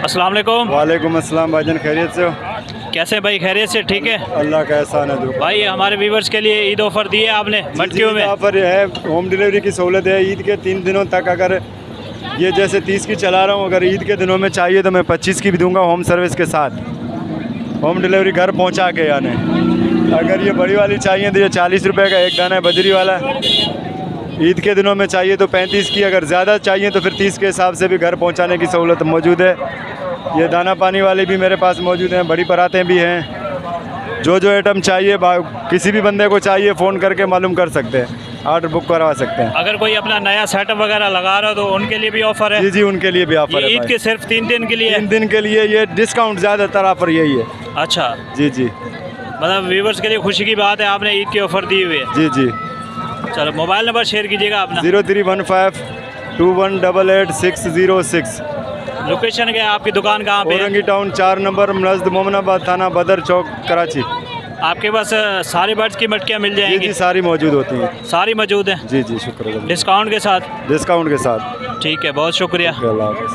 अस्सलाम वालेकुम। वालेकुम अस्सलाम भाईजान, खैरियत से हो? कैसे भाई, खैरियत से? ठीक है अल्लाह का एहसान है। जो भाई, हमारे व्यूवर्स के लिए ईद ऑफर दिए आपने मटकियों में। ऑफर है, होम डिलीवरी की सहूलत है ईद के 3 दिनों तक। अगर ये जैसे 30 की चला रहा हूँ, अगर ईद के दिनों में चाहिए तो मैं 25 की भी दूंगा होम सर्विस के साथ, होम डिलीवरी घर पहुँचा के। यानी अगर ये बड़ी वाली चाहिए तो ये 40 रुपये का एक दाना है बजरी वाला। ईद के दिनों में चाहिए तो 35 की, अगर ज़्यादा चाहिए तो फिर 30 के हिसाब से भी घर पहुँचाने की सहूलत मौजूद है। ये दाना पानी वाले भी मेरे पास मौजूद हैं, बड़ी परातें भी हैं। जो आइटम चाहिए किसी भी बंदे को चाहिए फ़ोन करके मालूम कर सकते हैं, ऑर्डर बुक करवा सकते हैं। अगर कोई अपना नया सेटअप वगैरह लगा रहा हो तो उनके लिए भी ऑफर है? जी जी, उनके लिए भी ऑफर है। ईद के सिर्फ 3 दिन के लिए? 3 दिन के लिए ये डिस्काउंट, ज़्यादातर ऑफर यही है। अच्छा जी जी, मतलब व्यूवर्स के लिए खुशी की बात है, आपने ईद की ऑफर दी हुई है। जी जी। चलो मोबाइल नंबर शेयर कीजिएगा अपना। 031521880606। लोकेशन क्या है आपकी दुकान कहाँ पे है? औरंगी टाउन 4 नंबर, नज़द मोमनाबाद थाना, बदर चौक, कराची। आपके पास सारी बर्ड्स की मटकियाँ मिल जी जाएंगी? जी, सारी मौजूद होती हैं। सारी मौजूद हैं? जी जी, शुक्रिया। डिस्काउंट के साथ? डिस्काउंट के साथ। ठीक है, बहुत शुक्रिया। अल्लाह हाफ़िज़।